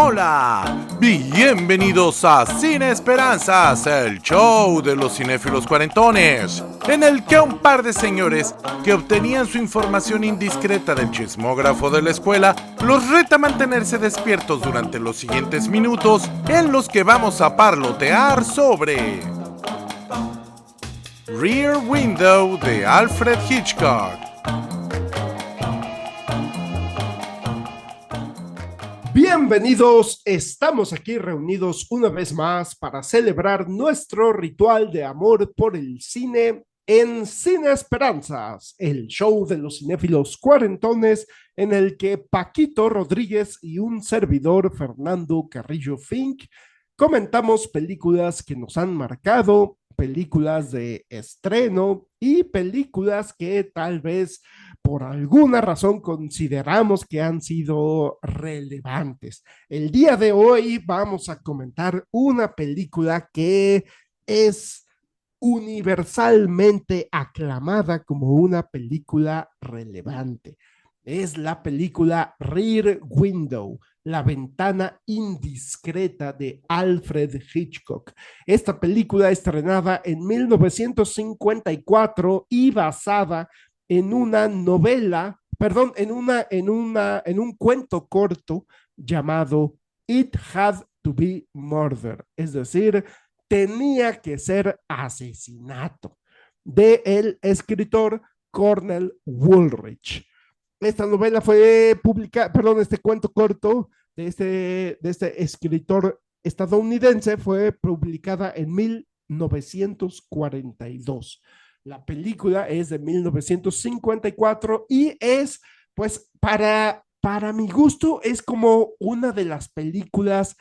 Hola, bienvenidos a Cine Esperanzas, el show de los cinéfilos cuarentones, en el que un par de señores que obtenían su información indiscreta del chismógrafo de la escuela los reta a mantenerse despiertos durante los siguientes minutos en los que vamos a parlotear sobre Rear Window de Alfred Hitchcock. Bienvenidos, estamos aquí reunidos una vez más para celebrar nuestro ritual de amor por el cine en Cine Esperanzas, el show de los cinéfilos cuarentones en el que Paquito Rodríguez y un servidor, Fernando Carrillo Fink, comentamos películas que nos han marcado, películas de estreno y películas que tal vez por alguna razón consideramos que han sido relevantes. El día de hoy vamos a comentar una película que es universalmente aclamada como una película relevante. Es la película Rear Window, la ventana indiscreta de Alfred Hitchcock. Esta película estrenada en 1954 y basada en una novela, perdón, en un cuento corto llamado It Had to Be Murder, es decir, tenía que ser asesinato, de el escritor Cornell Woolrich. Esta novela fue publicada, perdón, este cuento corto de este escritor estadounidense fue publicada en 1942. La película es de 1954 y es, pues, para mi gusto, es como una de las películas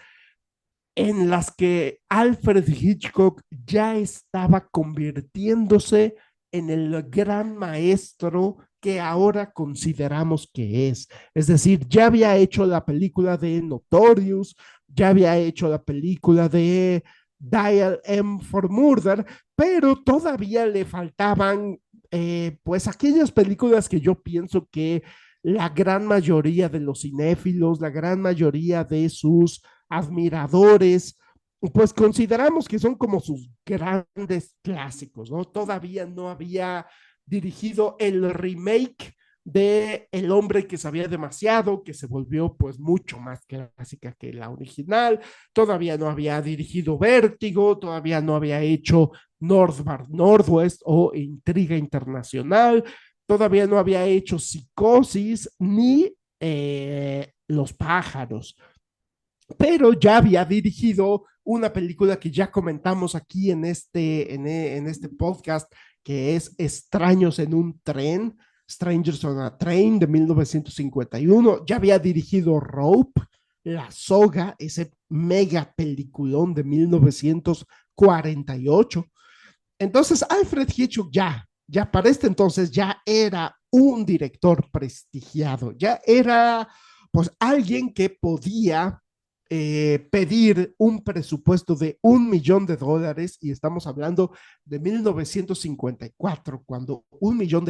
en las que Alfred Hitchcock ya estaba convirtiéndose en el gran maestro que ahora consideramos que es. Es decir, ya había hecho la película de Notorious, ya había hecho la película de Dial M for Murder, pero todavía le faltaban pues aquellas películas que yo pienso que la gran mayoría de los cinéfilos, la gran mayoría de sus admiradores, pues consideramos que son como sus grandes clásicos, ¿no? Todavía no había dirigido el remake de El hombre que sabía demasiado, que se volvió pues mucho más clásica que la original, todavía no había dirigido Vértigo, todavía no había hecho North by Northwest o Intriga Internacional, todavía no había hecho Psicosis ni Los pájaros, pero ya había dirigido una película que ya comentamos aquí en este podcast, que es Extraños en un tren, Strangers on a Train de 1951. Ya había dirigido Rope, La Soga, ese mega peliculón de 1948. Entonces, Alfred Hitchcock ya para este entonces ya era un director prestigiado, ya era pues alguien que podía pedir un presupuesto de $1 millón y estamos hablando de 1954, cuando $1 millón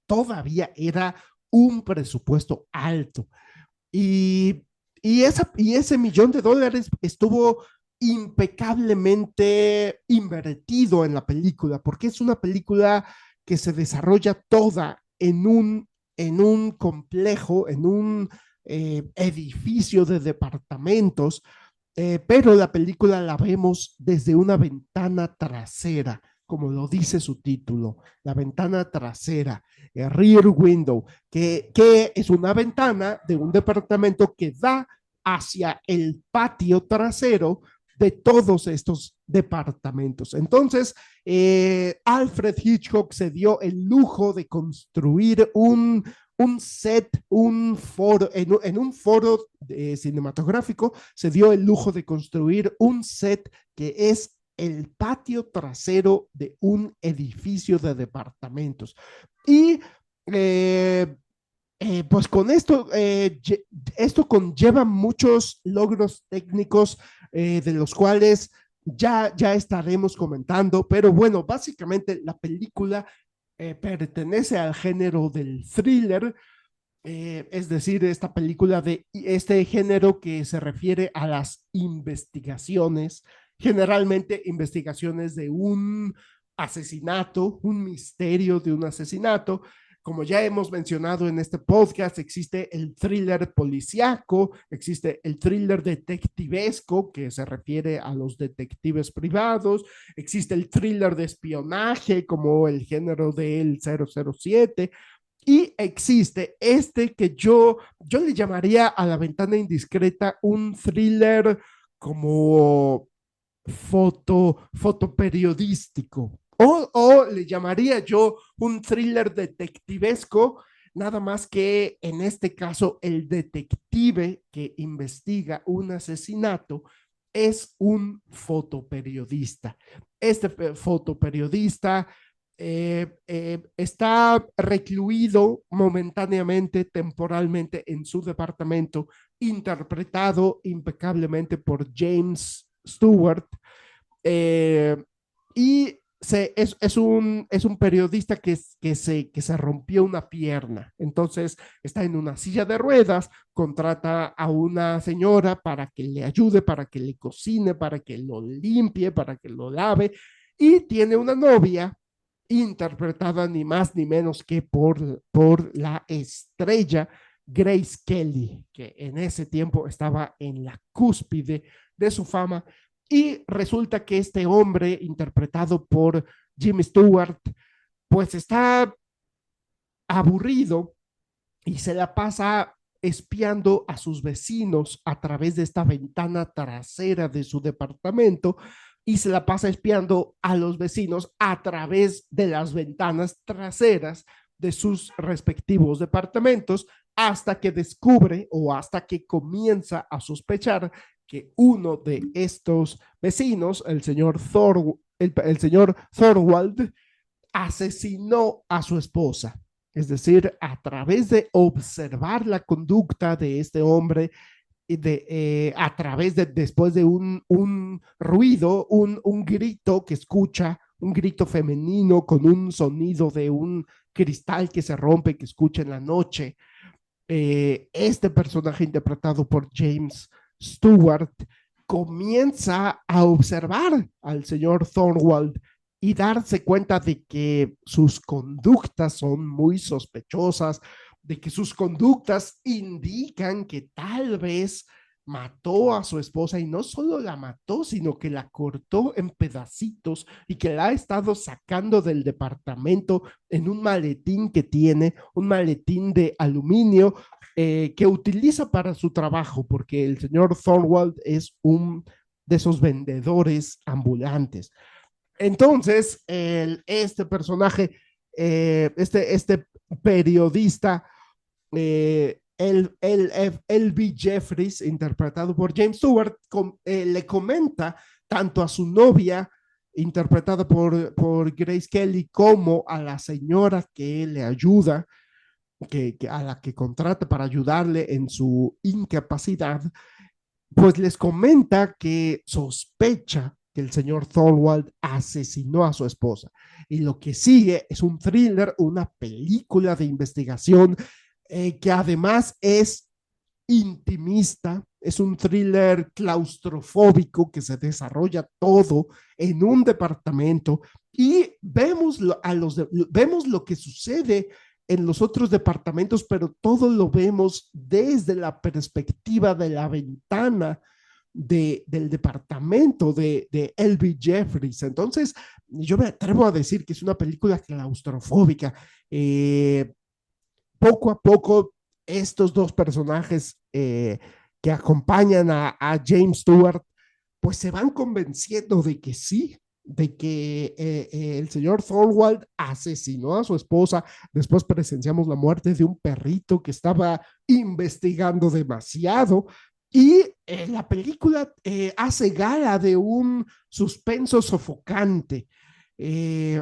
todavía era un presupuesto alto. Y, y ese $1 millón estuvo impecablemente invertido en la película, porque es una película que se desarrolla toda en un complejo, en un edificio de departamentos, pero la película la vemos desde una ventana trasera, como lo dice su título, la ventana trasera, Rear Window, que es una ventana de un departamento que da hacia el patio trasero de todos estos departamentos. Entonces, Alfred Hitchcock se dio el lujo de construir un set, un foro, en un foro cinematográfico, se dio el lujo de construir un set que es el patio trasero de un edificio de departamentos. Y pues con esto, esto conlleva muchos logros técnicos de los cuales ya estaremos comentando, pero bueno, básicamente la película pertenece al género del thriller Es decir, esta película de este género que se refiere a las investigaciones, generalmente investigaciones de un asesinato, un misterio de un asesinato. Como ya hemos mencionado en este podcast, existe el thriller policíaco, existe el thriller detectivesco, que se refiere a los detectives privados, existe el thriller de espionaje, como el género del 007, y existe este que yo le llamaría a La Ventana Indiscreta un thriller como fotoperiodístico. O le llamaría yo un thriller detectivesco, nada más que en este caso el detective que investiga un asesinato es un fotoperiodista. Este fotoperiodista está recluido momentáneamente, temporalmente en su departamento, interpretado impecablemente por James Stewart, eh, y es un periodista que se rompió una pierna, entonces está en una silla de ruedas, contrata a una señora para que le ayude, para que le cocine, para que lo limpie, para que lo lave, y tiene una novia interpretada ni más ni menos que por la estrella Grace Kelly, que en ese tiempo estaba en la cúspide de su fama, y resulta que este hombre, interpretado por Jimmy Stewart, pues está aburrido y se la pasa espiando a sus vecinos a través de esta ventana trasera de su departamento, y se la pasa espiando a los vecinos a través de las ventanas traseras de sus respectivos departamentos, hasta que descubre o hasta que comienza a sospechar que uno de estos vecinos, el señor Thorwald, asesinó a su esposa. Es decir, a través de observar la conducta de este hombre, a través de, después de un ruido, un grito que escucha, un grito femenino con un sonido de un cristal que se rompe, que escucha en la noche, este personaje interpretado por James Stewart comienza a observar al señor Thorwald y darse cuenta de que sus conductas son muy sospechosas, de que sus conductas indican que tal vez mató a su esposa, y no solo la mató, sino que la cortó en pedacitos y que la ha estado sacando del departamento en un maletín que tiene, un maletín de aluminio, que utiliza para su trabajo, porque el señor Thorwald es un de esos vendedores ambulantes. Entonces, este personaje, este periodista, L.B. Jeffries, interpretado por James Stewart, le comenta tanto a su novia, interpretada por Grace Kelly, como a la señora que le ayuda, a la que contrata para ayudarle en su incapacidad, pues les comenta que sospecha que el señor Thorwald asesinó a su esposa. Y lo que sigue es un thriller, una película de investigación, que además es intimista, es un thriller claustrofóbico que se desarrolla todo en un departamento, y vemos lo que sucede en los otros departamentos, pero todo lo vemos desde la perspectiva de la ventana del departamento de L.B. Jeffries. Entonces, yo me atrevo a decir que es una película claustrofóbica. Poco a poco, estos dos personajes, que acompañan a James Stewart, pues se van convenciendo de que sí, de que el señor Thorwald asesinó a su esposa. Después presenciamos la muerte de un perrito que estaba investigando demasiado, y la película hace gala de un suspenso sofocante,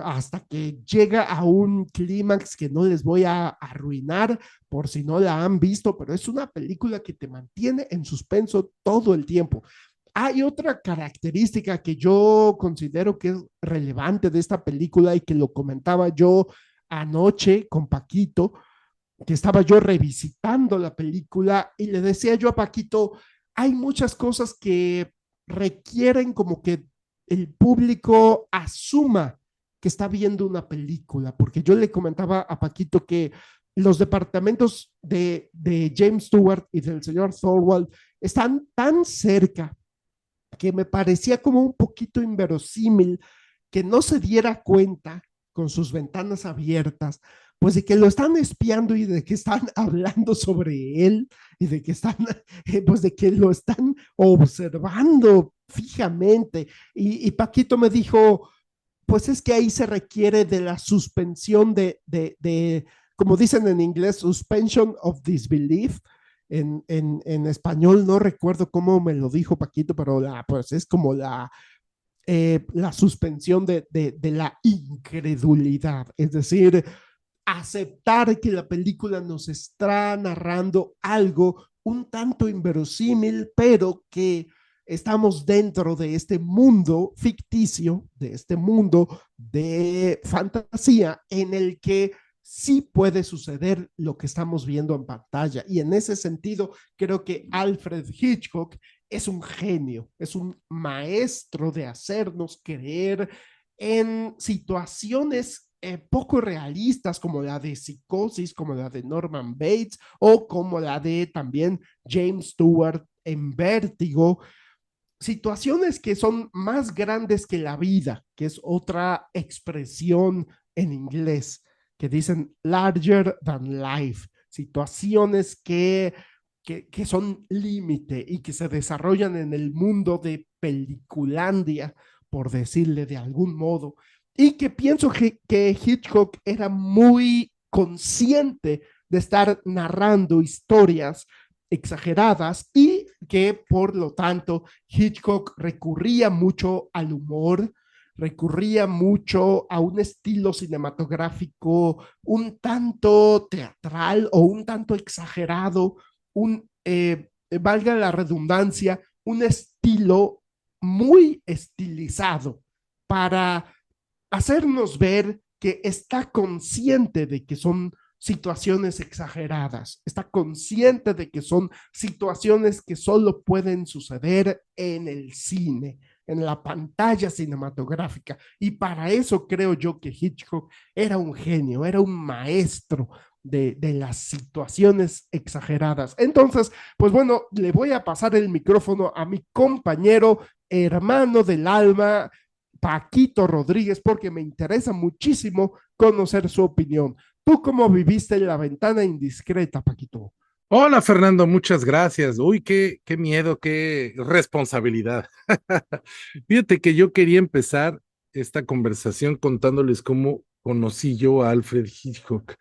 hasta que llega a un clímax que no les voy a arruinar por si no la han visto, pero es una película que te mantiene en suspenso todo el tiempo. Hay otra característica que yo considero que es relevante de esta película, y que lo comentaba yo anoche con Paquito, que estaba yo revisitando la película y le decía yo a Paquito, hay muchas cosas que requieren como que el público asuma que está viendo una película, porque yo le comentaba a Paquito que los departamentos de James Stewart y del señor Thorwald están tan cerca que me parecía como un poquito inverosímil que no se diera cuenta con sus ventanas abiertas, pues de que lo están espiando y de que están hablando sobre él y de que están, pues de que lo están observando fijamente. Y Paquito me dijo, pues es que ahí se requiere de la suspensión como dicen en inglés, suspension of disbelief. En español no recuerdo cómo me lo dijo Paquito, pero pues es como la suspensión de la incredulidad, es decir, aceptar que la película nos está narrando algo un tanto inverosímil, pero que estamos dentro de este mundo ficticio, de este mundo de fantasía en el que sí puede suceder lo que estamos viendo en pantalla. Y en ese sentido, creo que Alfred Hitchcock es un genio, es un maestro de hacernos creer en situaciones poco realistas como la de Psicosis, como la de Norman Bates o como la de también James Stewart en Vértigo, situaciones que son más grandes que la vida, que es otra expresión en inglés, que dicen larger than life, situaciones que son límite y que se desarrollan en el mundo de peliculandia, por decirle de algún modo, y que pienso que Hitchcock era muy consciente de estar narrando historias exageradas y que por lo tanto Hitchcock recurría mucho al humor, recurría mucho a un estilo cinematográfico un tanto teatral o un tanto exagerado, valga la redundancia, un estilo muy estilizado para hacernos ver que está consciente de que son situaciones exageradas, está consciente de que son situaciones que solo pueden suceder en el cine, en la pantalla cinematográfica. Y para eso creo yo que Hitchcock era un genio, era un maestro de las situaciones exageradas. Entonces, pues bueno, le voy a pasar el micrófono a mi compañero, hermano del alma, Paquito Rodríguez, porque me interesa muchísimo conocer su opinión. ¿Tú cómo viviste la ventana indiscreta, Paquito? Hola Fernando, muchas gracias. Uy, qué miedo, qué responsabilidad. Fíjate que yo quería empezar esta conversación contándoles cómo conocí yo a Alfred Hitchcock,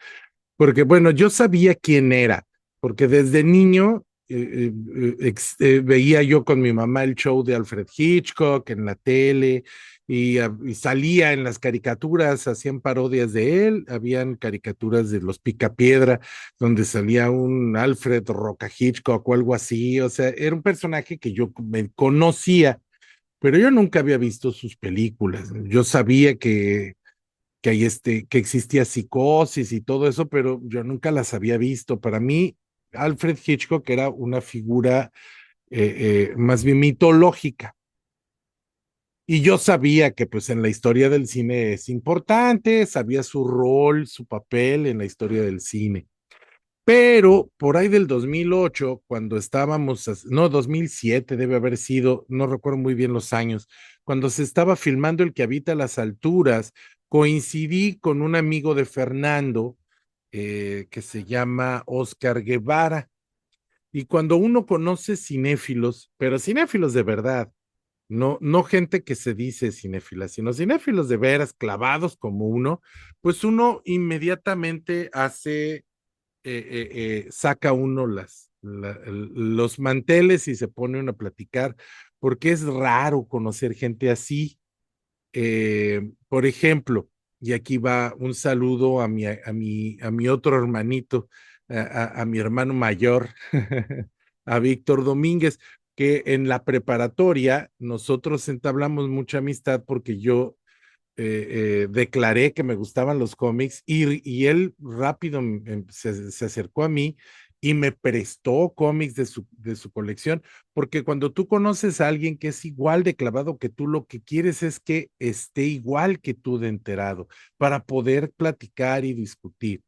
porque bueno, yo sabía quién era, porque desde niño veía yo con mi mamá el show de Alfred Hitchcock en la tele y salía en las caricaturas, hacían parodias de él, habían caricaturas de los Picapiedra, donde salía un Alfred Roca Hitchcock o algo así, o sea, era un personaje que yo me conocía, pero yo nunca había visto sus películas. Yo sabía que existía psicosis y todo eso, pero yo nunca las había visto. Para mí, Alfred Hitchcock era una figura más bien mitológica. Y yo sabía que pues en la historia del cine es importante, sabía su rol, su papel en la historia del cine. Pero por ahí del 2008, cuando estábamos, no, 2007 debe haber sido, no recuerdo muy bien los años, cuando se estaba filmando El que habita las alturas, coincidí con un amigo de Fernando que se llama Oscar Guevara. Y cuando uno conoce cinéfilos, pero cinéfilos de verdad, no gente que se dice cinéfila, sino cinéfilos de veras, clavados como uno, pues uno inmediatamente saca uno los manteles y se pone uno a platicar, porque es raro conocer gente así. Por ejemplo, y aquí va un saludo a mi otro hermanito, a mi hermano mayor, a Víctor Domínguez, que en la preparatoria nosotros entablamos mucha amistad porque yo declaré que me gustaban los cómics y él rápido se acercó a mí y me prestó cómics de su colección, porque cuando tú conoces a alguien que es igual de clavado que tú, lo que quieres es que esté igual que tú de enterado para poder platicar y discutir.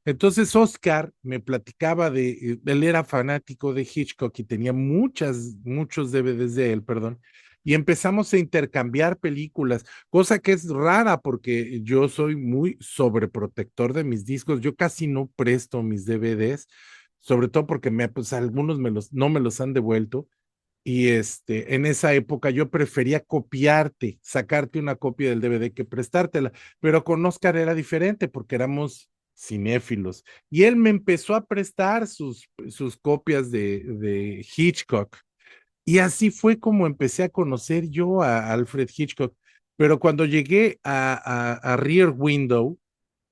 Entonces Oscar me platicaba él era fanático de Hitchcock y tenía muchos DVDs de él, perdón, y empezamos a intercambiar películas, cosa que es rara porque yo soy muy sobreprotector de mis discos, yo casi no presto mis DVDs, sobre todo porque pues algunos no me los han devuelto. Y en esa época yo prefería copiarte, sacarte una copia del DVD que prestártela, pero con Oscar era diferente porque éramos cinéfilos. Y él me empezó a prestar sus copias de Hitchcock. Y así fue como empecé a conocer yo a Alfred Hitchcock. Pero cuando llegué a Rear Window,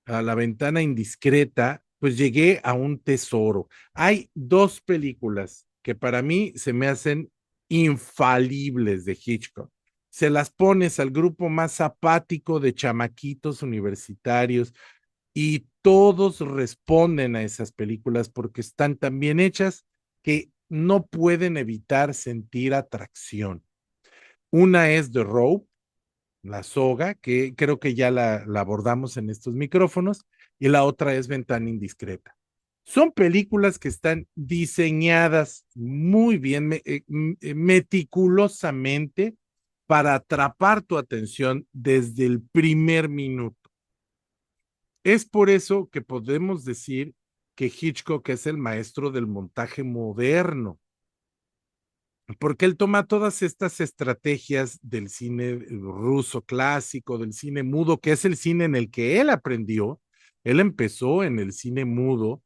a la ventana indiscreta, pues llegué a un tesoro. Hay dos películas que para mí se me hacen infalibles de Hitchcock. Se las pones al grupo más apático de chamaquitos universitarios y todos responden a esas películas porque están tan bien hechas que no pueden evitar sentir atracción. Una es The Rope, la soga, que creo que ya la abordamos en estos micrófonos, y la otra es Ventana Indiscreta. Son películas que están diseñadas muy bien, meticulosamente para atrapar tu atención desde el primer minuto. Es por eso que podemos decir que Hitchcock es el maestro del montaje moderno, porque él toma todas estas estrategias del cine ruso clásico, del cine mudo, que es el cine en el que él aprendió. Él empezó en el cine mudo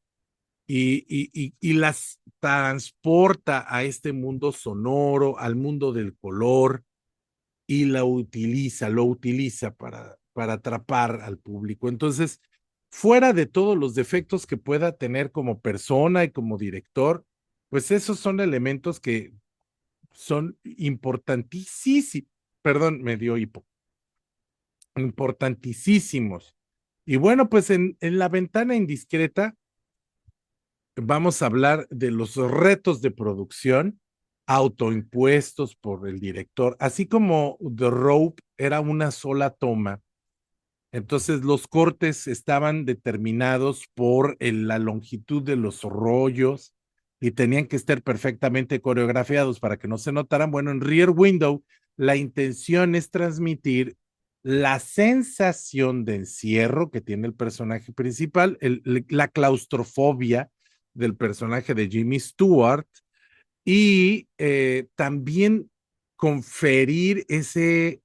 y las transporta a este mundo sonoro, al mundo del color, y lo utiliza para atrapar al público. Entonces, fuera de todos los defectos que pueda tener como persona y como director, pues esos son elementos que son importantísimos, perdón, me dio hipo, importantísimos. Y bueno, pues en la ventana indiscreta vamos a hablar de los retos de producción autoimpuestos por el director, así como The Rope era una sola toma. Entonces los cortes estaban determinados por la longitud de los rollos y tenían que estar perfectamente coreografiados para que no se notaran. Bueno, en Rear Window la intención es transmitir la sensación de encierro que tiene el personaje principal, la claustrofobia del personaje de Jimmy Stewart y también conferir ese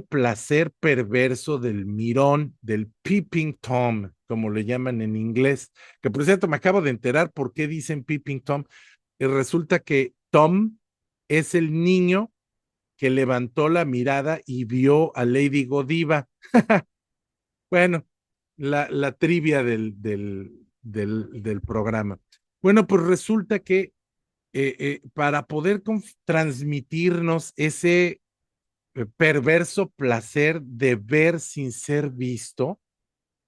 placer perverso del mirón, del peeping Tom, como le llaman en inglés, que por cierto me acabo de enterar por qué dicen peeping Tom, y resulta que Tom es el niño que levantó la mirada y vio a Lady Godiva. Bueno, la trivia del programa. Bueno, pues resulta que para poder transmitirnos ese perverso placer de ver sin ser visto,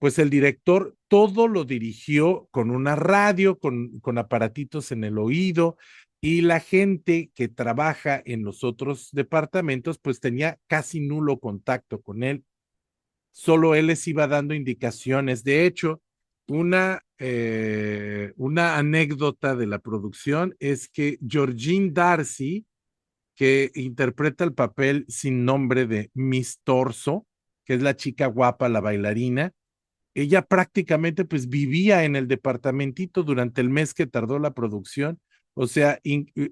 pues el director todo lo dirigió con una radio, con aparatitos en el oído, y la gente que trabaja en los otros departamentos, pues tenía casi nulo contacto con él, solo él les iba dando indicaciones. De hecho, una anécdota de la producción es que Georgine Darcy, que interpreta el papel sin nombre de Miss Torso, que es la chica guapa, la bailarina, ella prácticamente pues vivía en el departamentito durante el mes que tardó la producción. O sea,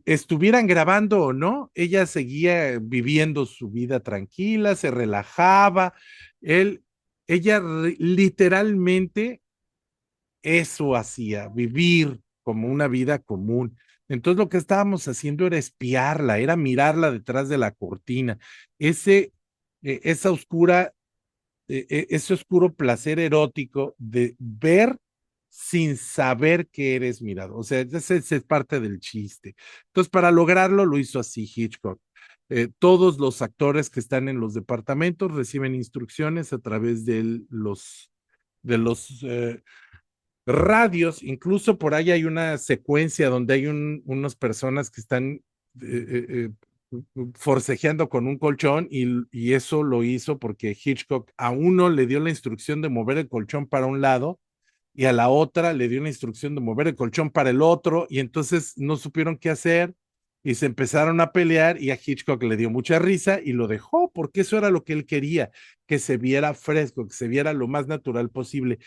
estuvieran grabando o no, ella seguía viviendo su vida tranquila, se relajaba. Él, ella literalmente eso hacía, vivir como una vida común. Entonces lo que estábamos haciendo era espiarla, era mirarla detrás de la cortina. Ese, esa oscura ese oscuro placer erótico de ver sin saber que eres mirado. O sea, ese es parte del chiste. Entonces, para lograrlo, lo hizo así Hitchcock. todos los actores que están en los departamentos reciben instrucciones a través de los radios. Incluso por ahí hay una secuencia donde hay unas personas que están forcejeando con un colchón y eso lo hizo porque Hitchcock a uno le dio la instrucción de mover el colchón para un lado y a la otra le dio una instrucción de mover el colchón para el otro y entonces no supieron qué hacer y se empezaron a pelear y a Hitchcock le dio mucha risa y lo dejó porque eso era lo que él quería, que se viera fresco, que se viera lo más natural posible,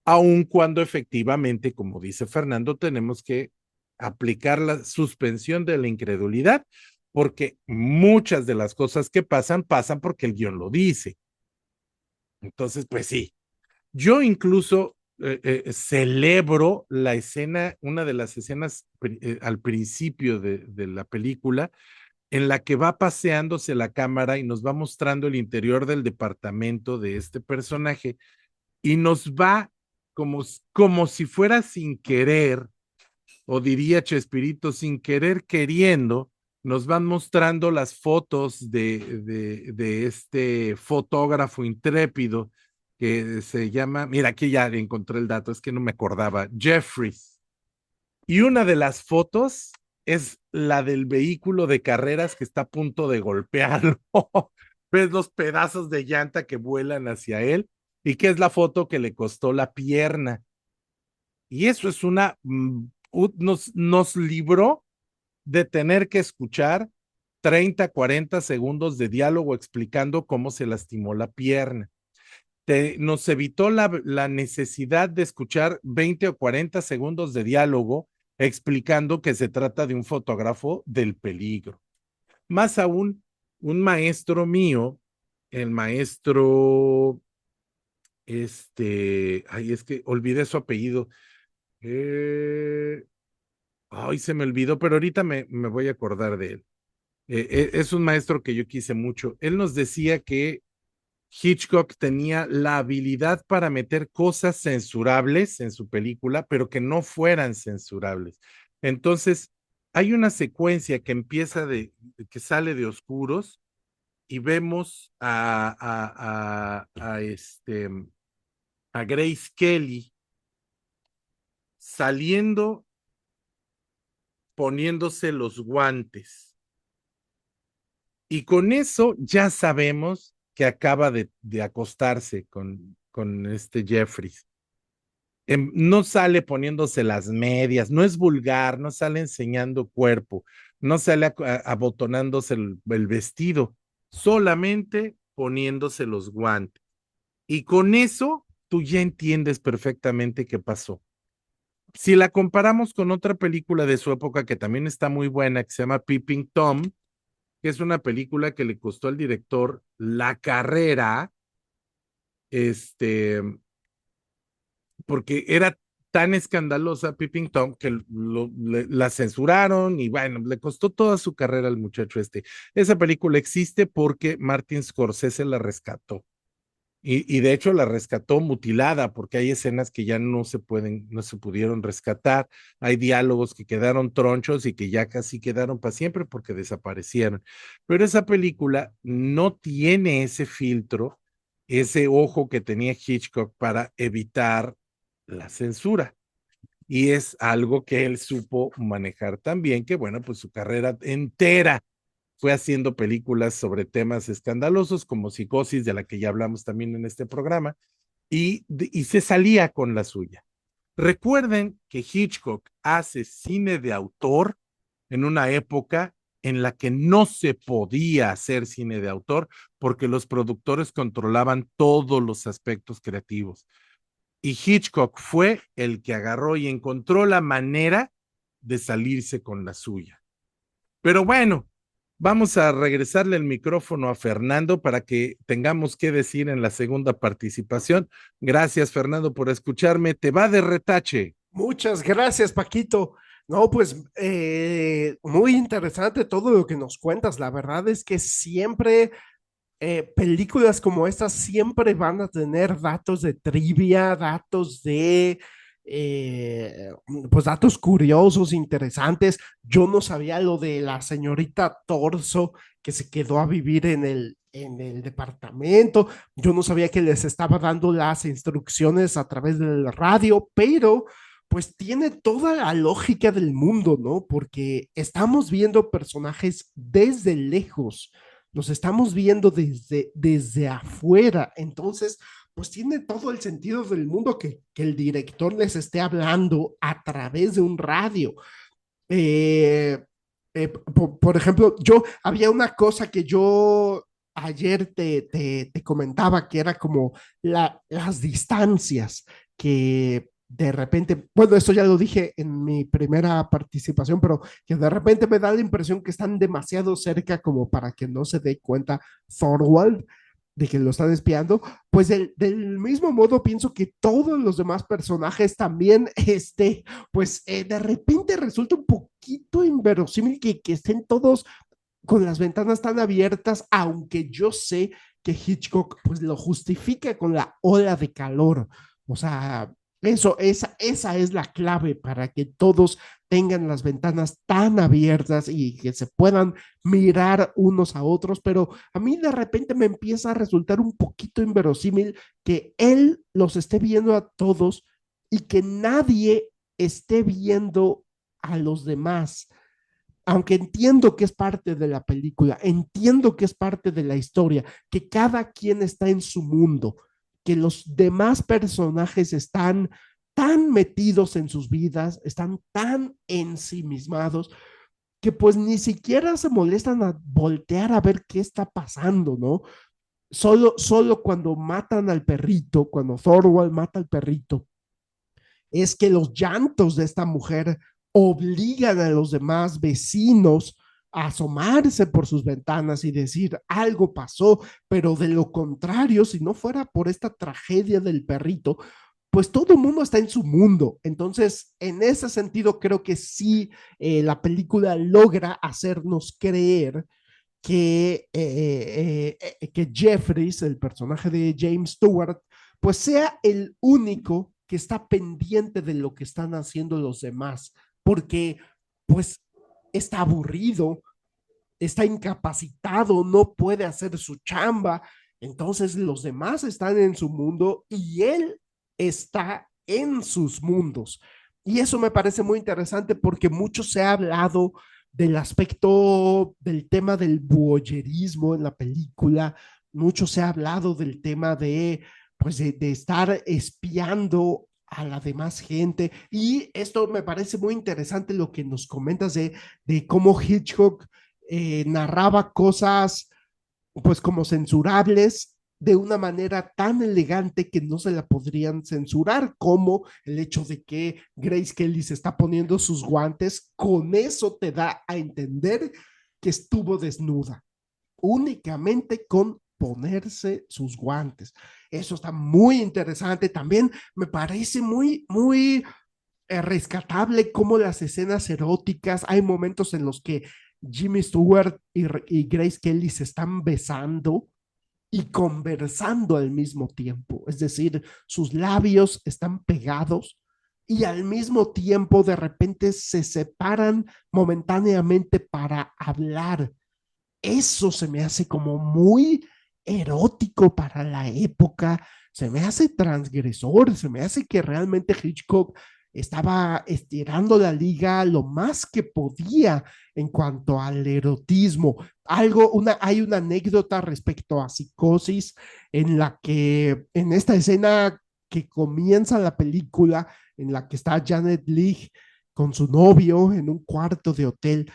aun cuando efectivamente, como dice Fernando, tenemos que aplicar la suspensión de la incredulidad, porque muchas de las cosas que pasan porque el guión lo dice. Entonces, pues sí, yo incluso celebro la escena, una de las escenas al principio de la película, en la que va paseándose la cámara y nos va mostrando el interior del departamento de este personaje y nos va como si fuera sin querer, o diría Chespirito, sin querer queriendo, nos van mostrando las fotos de este fotógrafo intrépido que se llama, mira, aquí ya encontré el dato, es que no me acordaba, Jeffries. Y una de las fotos es la del vehículo de carreras que está a punto de golpearlo. Ves los pedazos de llanta que vuelan hacia él y que es la foto que le costó la pierna. Y eso es nos libró de tener que escuchar 30, 40 segundos de diálogo explicando cómo se lastimó la pierna. Nos evitó la necesidad de escuchar 20 o 40 segundos de diálogo explicando que se trata de un fotógrafo del peligro. Más aún, un maestro mío, el maestro, ay, es que olvidé su apellido. Eh, Ay, se me olvidó, pero ahorita me voy a acordar de él. Es un maestro que yo quise mucho. Él nos decía que Hitchcock tenía la habilidad para meter cosas censurables en su película, pero que no fueran censurables. Entonces, hay una secuencia que empieza que sale de oscuros y vemos a Grace Kelly saliendo, poniéndose los guantes. Y con eso ya sabemos que acaba de acostarse con este Jeffries. No sale poniéndose las medias, no es vulgar, no sale enseñando cuerpo, no sale abotonándose el vestido, solamente poniéndose los guantes. Y con eso tú ya entiendes perfectamente qué pasó. Si la comparamos con otra película de su época que también está muy buena, que se llama Peeping Tom, que es una película que le costó al director la carrera, este, porque era tan escandalosa Peeping Tom que la censuraron y bueno, le costó toda su carrera al muchacho este. Esa película existe porque Martin Scorsese la rescató. Y de hecho la rescató mutilada porque hay escenas que ya no se pudieron rescatar, hay diálogos que quedaron tronchos y que ya casi quedaron para siempre porque desaparecieron. Pero esa película no tiene ese filtro, ese ojo que tenía Hitchcock para evitar la censura. Y es algo que él supo manejar también, que bueno, pues su carrera entera fue haciendo películas sobre temas escandalosos como Psicosis, de la que ya hablamos también en este programa, y se salía con la suya. Recuerden que Hitchcock hace cine de autor en una época en la que no se podía hacer cine de autor porque los productores controlaban todos los aspectos creativos. Y Hitchcock fue el que agarró y encontró la manera de salirse con la suya. Pero bueno, vamos a regresarle el micrófono a Fernando para que tengamos que decir en la segunda participación. Gracias, Fernando, por escucharme. Te va de retache. Muchas gracias, Paquito. No, pues muy interesante todo lo que nos cuentas. La verdad es que siempre películas como estas siempre van a tener datos de trivia, datos de eh, pues datos curiosos, interesantes. Yo no sabía lo de la señorita Torso que se quedó a vivir en el departamento. Yo no sabía que les estaba dando las instrucciones a través del radio, pero pues tiene toda la lógica del mundo, ¿no? Porque estamos viendo personajes desde lejos, nos estamos viendo desde afuera. Entonces, pues tiene todo el sentido del mundo que el director les esté hablando a través de un radio. Eh, por ejemplo, yo había una cosa que yo ayer te comentaba que era como las distancias que de repente, bueno, esto ya lo dije en mi primera participación, pero que de repente me da la impresión que están demasiado cerca como para que no se dé cuenta Thorwald de que lo están espiando, pues del mismo modo pienso que todos los demás personajes también, pues de repente resulta un poquito inverosímil que estén todos con las ventanas tan abiertas, aunque yo sé que Hitchcock pues lo justifica con la ola de calor. O sea, esa es la clave para que todos tengan las ventanas tan abiertas y que se puedan mirar unos a otros, pero a mí de repente me empieza a resultar un poquito inverosímil que él los esté viendo a todos y que nadie esté viendo a los demás, aunque entiendo que es parte de la película, entiendo que es parte de la historia, que cada quien está en su mundo, que los demás personajes están tan metidos en sus vidas, están tan ensimismados, que pues ni siquiera se molestan a voltear a ver qué está pasando, ¿no? Solo cuando matan al perrito, cuando Thorwald mata al perrito, es que los llantos de esta mujer obligan a los demás vecinos a asomarse por sus ventanas y decir algo pasó, pero de lo contrario, si no fuera por esta tragedia del perrito, pues todo el mundo está en su mundo. Entonces, en ese sentido, creo que sí, la película logra hacernos creer que Jeffries, el personaje de James Stewart, pues sea el único que está pendiente de lo que están haciendo los demás, porque pues está aburrido, está incapacitado, no puede hacer su chamba, entonces los demás están en su mundo y él está en sus mundos. Y eso me parece muy interesante porque mucho se ha hablado del aspecto del tema del voyerismo en la película, mucho se ha hablado del tema de, pues, de estar espiando a la demás gente. Y esto me parece muy interesante lo que nos comentas de cómo Hitchcock narraba cosas pues como censurables de una manera tan elegante que no se la podrían censurar, como el hecho de que Grace Kelly se está poniendo sus guantes, con eso te da a entender que estuvo desnuda, únicamente con ponerse sus guantes. Eso está muy interesante. También me parece muy rescatable como las escenas eróticas, hay momentos en los que Jimmy Stewart y Grace Kelly se están besando y conversando al mismo tiempo, es decir, sus labios están pegados y al mismo tiempo de repente se separan momentáneamente para hablar. Eso se me hace como muy erótico para la época, se me hace transgresor, se me hace que realmente Hitchcock estaba estirando la liga lo más que podía en cuanto al erotismo. Hay una anécdota respecto a Psicosis en la que en esta escena que comienza la película, en la que está Janet Leigh con su novio en un cuarto de hotel,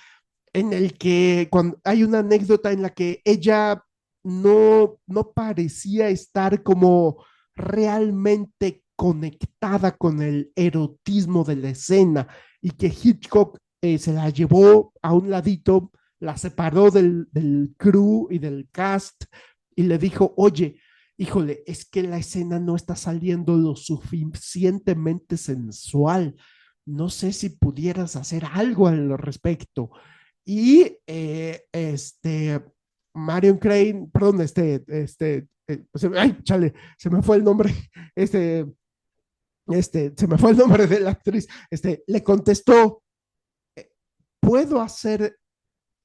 en el que cuando hay una anécdota en la que ella no parecía estar como realmente conectada con el erotismo de la escena y que Hitchcock se la llevó a un ladito, la separó del crew y del cast y le dijo, oye, híjole, es que la escena no está saliendo lo suficientemente sensual. No sé si pudieras hacer algo al respecto. Y Marion Crane, perdón, ay, chale, se me fue el nombre. Este, se me fue el nombre de la actriz, le contestó, puedo hacer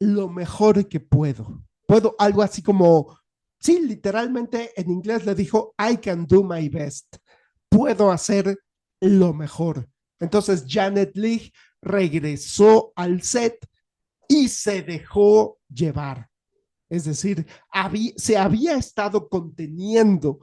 lo mejor que puedo. Puedo, algo así como, sí, literalmente en inglés le dijo, I can do my best. Puedo hacer lo mejor. Entonces Janet Leigh regresó al set y se dejó llevar. Es decir, se había estado conteniendo,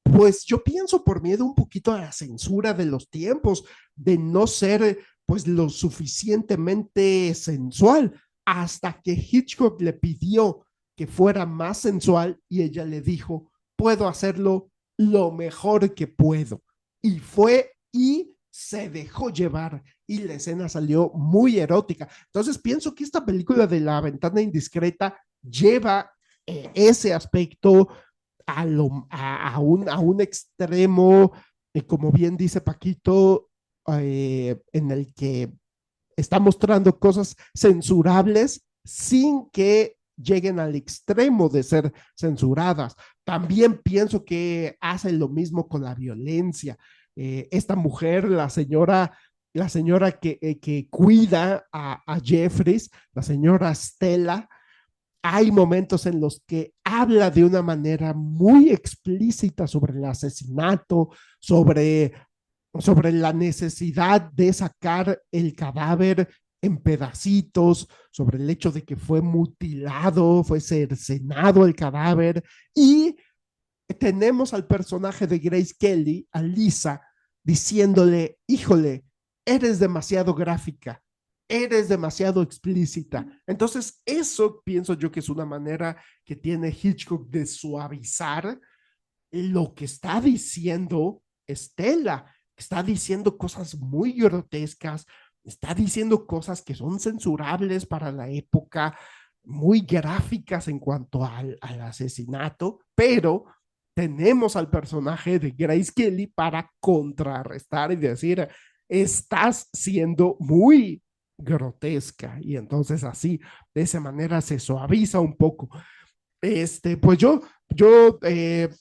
pues yo pienso por miedo un poquito a la censura de los tiempos, de no ser pues lo suficientemente sensual, hasta que Hitchcock le pidió que fuera más sensual y ella le dijo, puedo hacerlo lo mejor que puedo. Y fue y se dejó llevar y la escena salió muy erótica. Entonces pienso que esta película de La Ventana Indiscreta lleva ese aspecto a un extremo, como bien dice Paquito, en el que está mostrando cosas censurables sin que lleguen al extremo de ser censuradas. También pienso que hace lo mismo con la violencia. Esta mujer, la señora que cuida a Jeffries, la señora Stella, hay momentos en los que habla de una manera muy explícita sobre el asesinato, sobre, sobre la necesidad de sacar el cadáver en pedacitos, sobre el hecho de que fue mutilado, fue cercenado el cadáver, y tenemos al personaje de Grace Kelly, a Lisa, diciéndole, híjole, eres demasiado gráfica, eres demasiado explícita. Entonces, eso pienso yo que es una manera que tiene Hitchcock de suavizar lo que está diciendo Estela. Está diciendo cosas muy grotescas, está diciendo cosas que son censurables para la época, muy gráficas en cuanto al asesinato, pero tenemos al personaje de Grace Kelly para contrarrestar y decir, estás siendo muy grotesca, y entonces así, de esa manera se suaviza un poco. Pues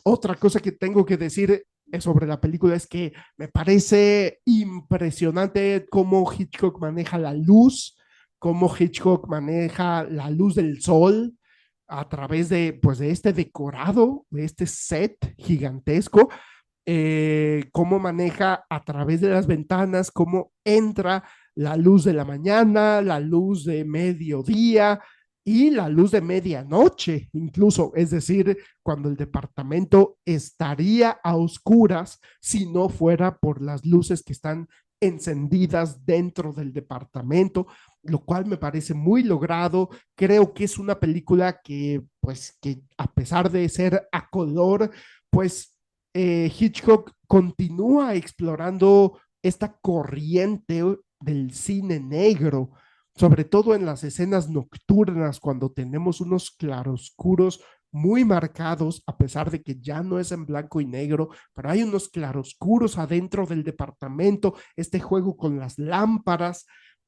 otra cosa que tengo que decir sobre la película es que me parece impresionante cómo Hitchcock maneja la luz, cómo Hitchcock maneja la luz del sol a través de, pues, de este decorado, de este set gigantesco, cómo maneja a través de las ventanas, cómo entra la luz de la mañana, la luz de mediodía y la luz de medianoche, incluso, es decir, cuando el departamento estaría a oscuras si no fuera por las luces que están encendidas dentro del departamento, lo cual me parece muy logrado. Creo que es una película que, pues, que a pesar de ser a color, pues Hitchcock continúa explorando esta corriente del cine negro, sobre todo en las escenas nocturnas, cuando tenemos unos claroscuros muy marcados, a pesar de que ya no es en blanco y negro, pero hay unos claroscuros adentro del departamento, este juego con las lámparas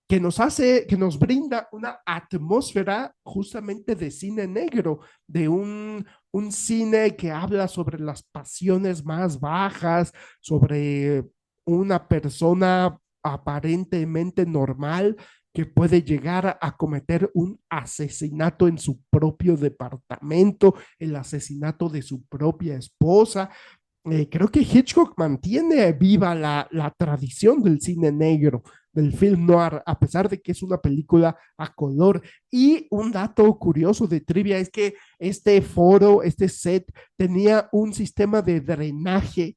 que nos brinda una atmósfera justamente de cine negro, de un cine que habla sobre las pasiones más bajas, sobre una persona aparentemente normal que puede llegar a cometer un asesinato en su propio departamento, el asesinato de su propia esposa. Creo que Hitchcock mantiene viva la tradición del cine negro, del film noir, a pesar de que es una película a color. Y un dato curioso de trivia es que este foro, este set, tenía un sistema de drenaje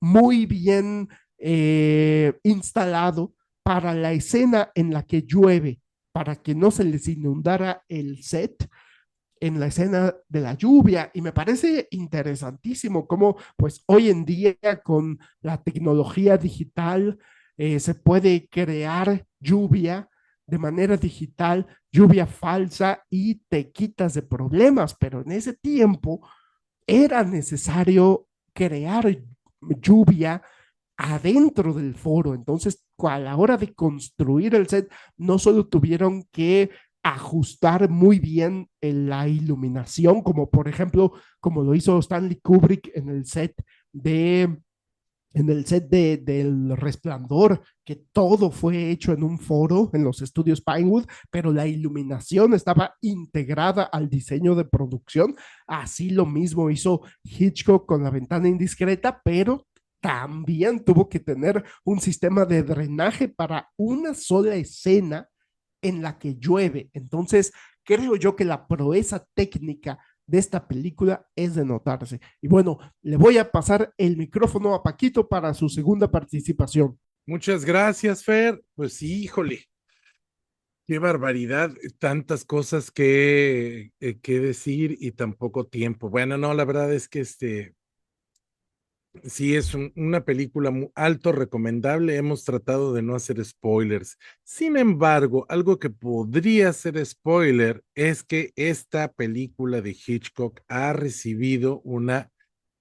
muy bien instalado para la escena en la que llueve, para que no se les inundara el set en la escena de la lluvia. Y me parece interesantísimo cómo pues hoy en día con la tecnología digital se puede crear lluvia de manera digital, lluvia falsa, y te quitas de problemas, pero en ese tiempo era necesario crear lluvia adentro del foro. Entonces, a la hora de construir el set, no solo tuvieron que ajustar muy bien la iluminación, como por ejemplo, como lo hizo Stanley Kubrick en el set de en el set del Resplandor, que todo fue hecho en un foro en los estudios Pinewood, pero la iluminación estaba integrada al diseño de producción. Así lo mismo hizo Hitchcock con La ventana indiscreta, pero también tuvo que tener un sistema de drenaje para una sola escena en la que llueve. Entonces, creo yo que la proeza técnica de esta película es de notarse. Y bueno, le voy a pasar el micrófono a Paquito para su segunda participación. Muchas gracias, Fer. Pues sí, híjole, qué barbaridad, tantas cosas que decir y tan poco tiempo. Bueno, no, la verdad es que sí, es una película muy alto recomendable. Hemos tratado de no hacer spoilers. Sin embargo, algo que podría ser spoiler es que esta película de Hitchcock ha recibido una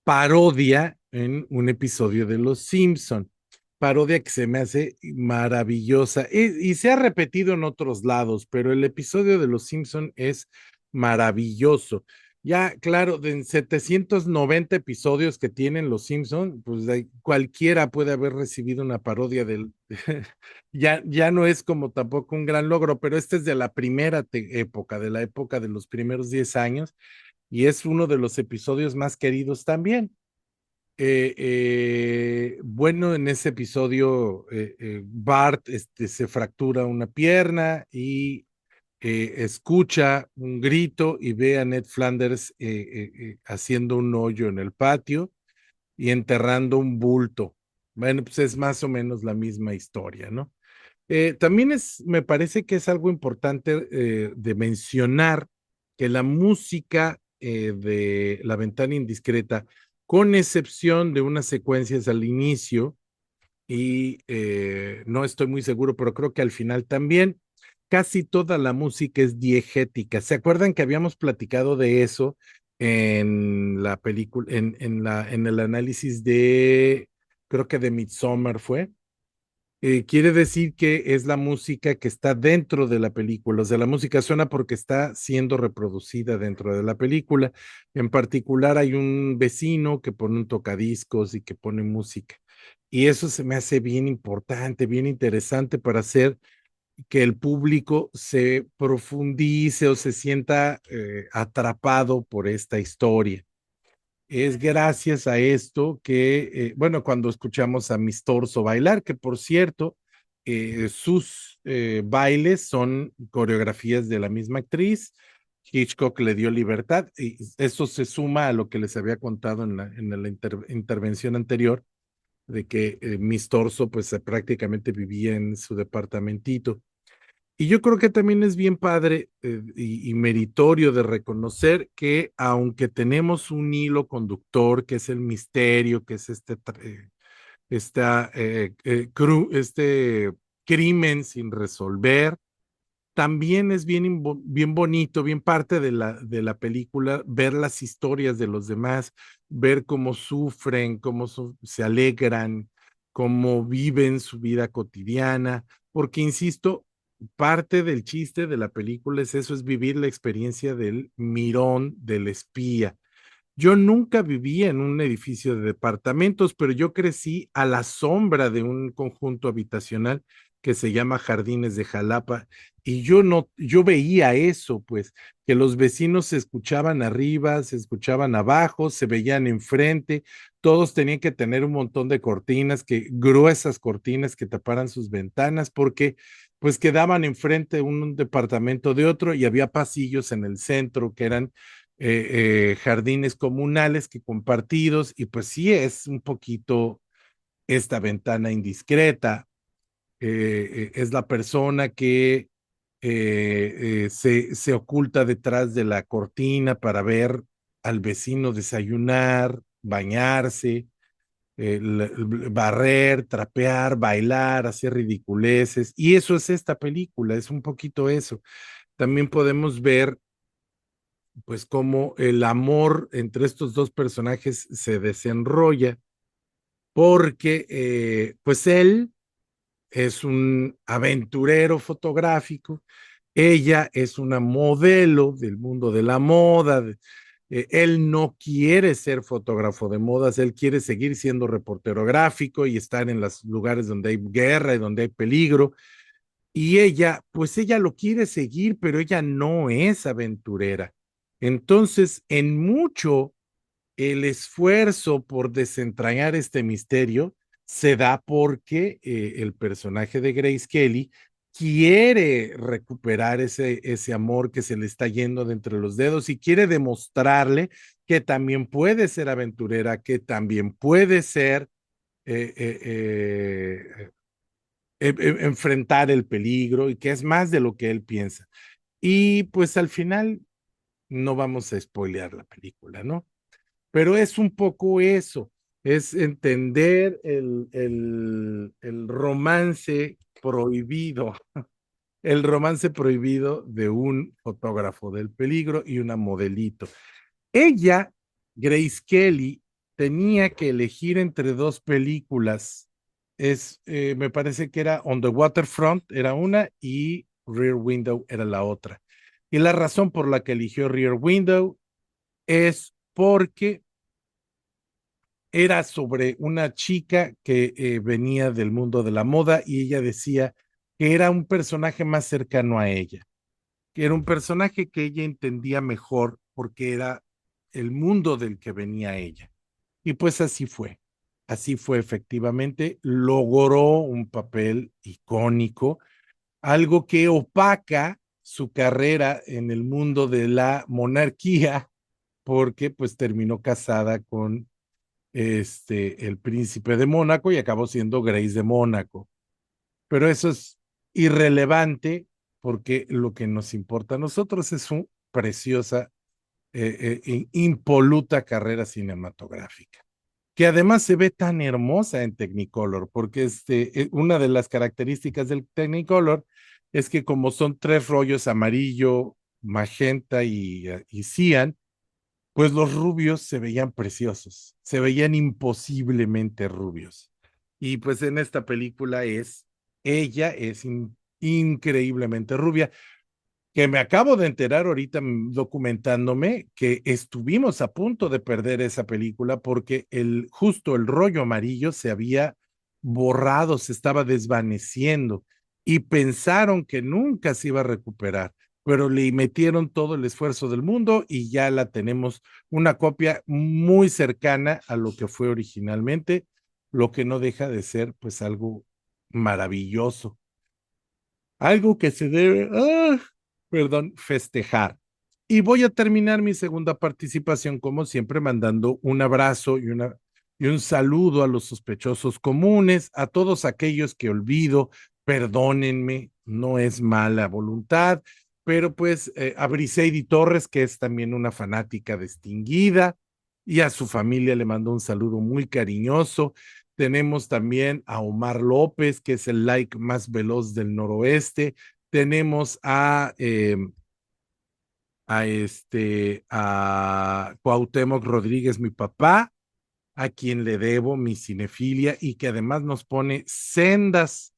parodia en un episodio de Los Simpson. Parodia que se me hace maravillosa y se ha repetido en otros lados, pero el episodio de Los Simpson es maravilloso. Ya, claro, de 790 episodios que tienen Los Simpson, pues cualquiera puede haber recibido una parodia del... ya no es como tampoco un gran logro, pero este es de la primera época, de la época de los primeros 10 años, y es uno de los episodios más queridos también. Bueno, en ese episodio, Bart se fractura una pierna y escucha un grito y ve a Ned Flanders haciendo un hoyo en el patio y enterrando un bulto. Bueno, pues es más o menos la misma historia, ¿no? También me parece que es algo importante de mencionar que la música de La ventana indiscreta, con excepción de unas secuencias al inicio, y no estoy muy seguro, pero creo que al final también, casi toda la música es diegética. ¿Se acuerdan que habíamos platicado de eso en la película, en el análisis de, creo que de Midsommar fue? Quiere decir que es la música que está dentro de la película, o sea, la música suena porque está siendo reproducida dentro de la película. En particular, hay un vecino que pone un tocadiscos y que pone música. Y eso se me hace bien importante, bien interesante para hacer que el público se profundice o se sienta atrapado por esta historia. Es gracias a esto que, bueno, cuando escuchamos a Miss Torso bailar, que por cierto, sus bailes son coreografías de la misma actriz. Hitchcock le dio libertad y eso se suma a lo que les había contado en la intervención anterior, de que Miss Torso pues prácticamente vivía en su departamentito. Y yo creo que también es bien padre y meritorio de reconocer que aunque tenemos un hilo conductor, que es el misterio, que es este crimen sin resolver, también es bien bonito, bien parte de la película, ver las historias de los demás, ver cómo sufren, cómo se alegran, cómo viven su vida cotidiana, porque insisto, parte del chiste de la película es eso, es vivir la experiencia del mirón, del espía. Yo nunca viví en un edificio de departamentos, pero yo crecí a la sombra de un conjunto habitacional que se llama Jardines de Jalapa, y yo no, yo veía eso, pues, que los vecinos se escuchaban arriba, se escuchaban abajo, se veían enfrente, todos tenían que tener un montón de cortinas, gruesas cortinas que taparan sus ventanas, porque pues quedaban enfrente un departamento de otro y había pasillos en el centro que eran jardines comunales que compartidos, y pues sí es un poquito esta ventana indiscreta. Es la persona que se oculta detrás de la cortina para ver al vecino desayunar, bañarse, barrer, trapear, bailar, hacer ridiculeces, y eso es esta película, es un poquito eso. También podemos ver pues cómo el amor entre estos dos personajes se desenrolla, porque pues él es un aventurero fotográfico, ella es una modelo del mundo de la moda, Él no quiere ser fotógrafo de modas, él quiere seguir siendo reportero gráfico y estar en los lugares donde hay guerra y donde hay peligro. Y ella, pues ella lo quiere seguir, pero ella no es aventurera. Entonces, en mucho, el esfuerzo por desentrañar este misterio se da porque el personaje de Grace Kelly quiere recuperar ese amor que se le está yendo de entre los dedos y quiere demostrarle que también puede ser aventurera, que también puede ser eh, eh, enfrentar el peligro y que es más de lo que él piensa. Y pues al final no vamos a spoilear la película, ¿no? Pero es un poco eso, es entender el romance prohibido, el romance prohibido de un fotógrafo del peligro y una modelito. Ella, Grace Kelly, tenía que elegir entre dos películas. Me parece que era On the Waterfront, era una, y Rear Window era la otra. Y la razón por la que eligió Rear Window es porque era sobre una chica que venía del mundo de la moda y ella decía que era un personaje más cercano a ella, que era un personaje que ella entendía mejor porque era el mundo del que venía ella. Y pues así fue efectivamente, logró un papel icónico, algo que opaca su carrera en el mundo de la monarquía, porque pues terminó casada con el príncipe de Mónaco y acabó siendo Grace de Mónaco. Pero eso es irrelevante porque lo que nos importa a nosotros es su preciosa, impoluta carrera cinematográfica, que además se ve tan hermosa en Technicolor, porque una de las características del Technicolor es que como son tres rollos amarillo, magenta y cian, pues los rubios se veían preciosos, se veían imposiblemente rubios. Y pues en esta película ella es increíblemente rubia, que me acabo de enterar ahorita documentándome que estuvimos a punto de perder esa película porque justo el rollo amarillo se había borrado, se estaba desvaneciendo y pensaron que nunca se iba a recuperar, pero le metieron todo el esfuerzo del mundo y ya la tenemos una copia muy cercana a lo que fue originalmente, lo que no deja de ser pues algo maravilloso, algo que se debe, perdón, festejar. Y voy a terminar mi segunda participación, como siempre, mandando un abrazo y un saludo a los sospechosos comunes, a todos aquellos que olvido, perdónenme, no es mala voluntad, pero pues a Briseidi Torres, que es también una fanática distinguida, y a su familia le mando un saludo muy cariñoso. Tenemos también a Omar López, que es el like más veloz del noroeste. Tenemos a Cuauhtémoc Rodríguez, mi papá, a quien le debo mi cinefilia y que además nos pone sendas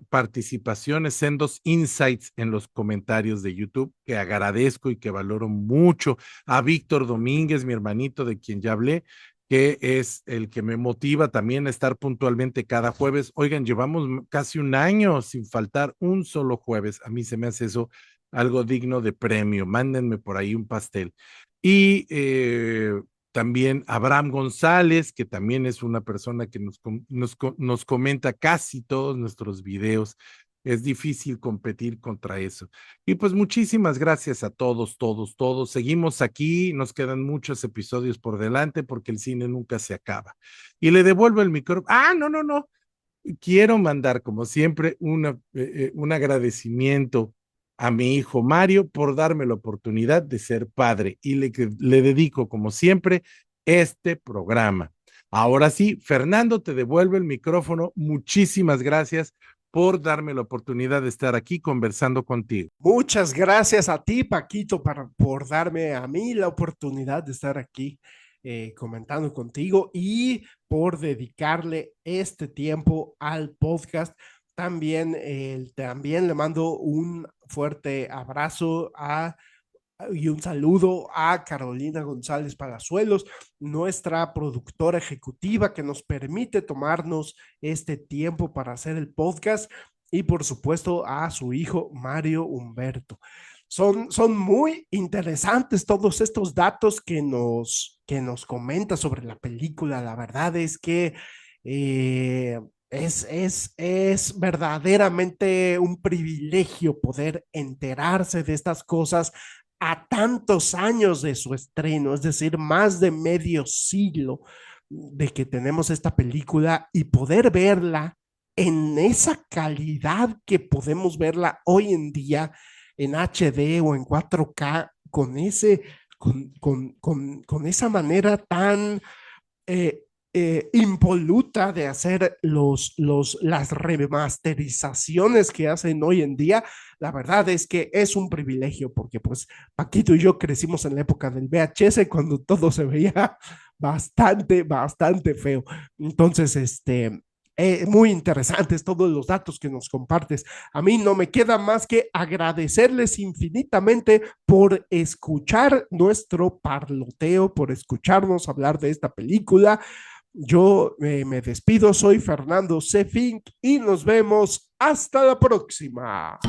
participaciones, sendos insights en los comentarios de YouTube, que agradezco y que valoro mucho. A Víctor Domínguez, mi hermanito, de quien ya hablé, que es el que me motiva también a estar puntualmente cada jueves. Oigan, llevamos casi un año sin faltar un solo jueves. A mí se me hace eso algo digno de premio. Mándenme por ahí un pastel. Y también Abraham González, que también es una persona que nos comenta casi todos nuestros videos. Es difícil competir contra eso. Y pues muchísimas gracias a todos, todos, todos. Seguimos aquí, nos quedan muchos episodios por delante porque el cine nunca se acaba. Y le devuelvo el micrófono. Ah, no, no, no. Quiero mandar, como siempre, un agradecimiento a mi hijo Mario por darme la oportunidad de ser padre y le dedico, como siempre, este programa. Ahora sí, Fernando, te devuelvo el micrófono. Muchísimas gracias por darme la oportunidad de estar aquí conversando contigo. Muchas gracias a ti, Paquito, por darme a mí la oportunidad de estar aquí comentando contigo y por dedicarle este tiempo al podcast. También le mando un fuerte abrazo Y un saludo a Carolina González Palazuelos, nuestra productora ejecutiva que nos permite tomarnos este tiempo para hacer el podcast, y por supuesto a su hijo Mario Humberto. Son muy interesantes todos estos datos que nos comenta sobre la película. La verdad es que es verdaderamente un privilegio poder enterarse de estas cosas a tantos años de su estreno, es decir, más de medio siglo de que tenemos esta película, y poder verla en esa calidad que podemos verla hoy en día en HD o en 4K, con esa manera tan eh, impoluta de hacer las remasterizaciones que hacen hoy en día. La verdad es que es un privilegio, porque pues Paquito y yo crecimos en la época del VHS, cuando todo se veía bastante feo. Entonces, muy interesantes todos los datos que nos compartes. A mí no me queda más que agradecerles infinitamente por escuchar nuestro parloteo, por escucharnos hablar de esta película. Yo me despido, soy Fernando C. Fink y nos vemos hasta la próxima.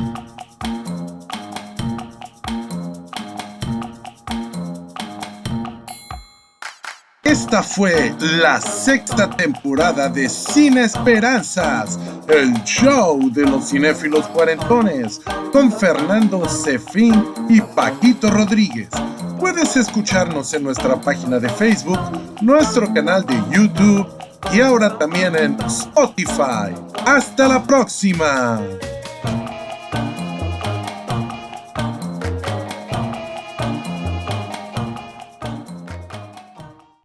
Esta fue la 6ª temporada de Sin Esperanzas, el show de los cinéfilos cuarentones, con Fernando Cefín y Paquito Rodríguez. Puedes escucharnos en nuestra página de Facebook, nuestro canal de YouTube y ahora también en Spotify. ¡Hasta la próxima!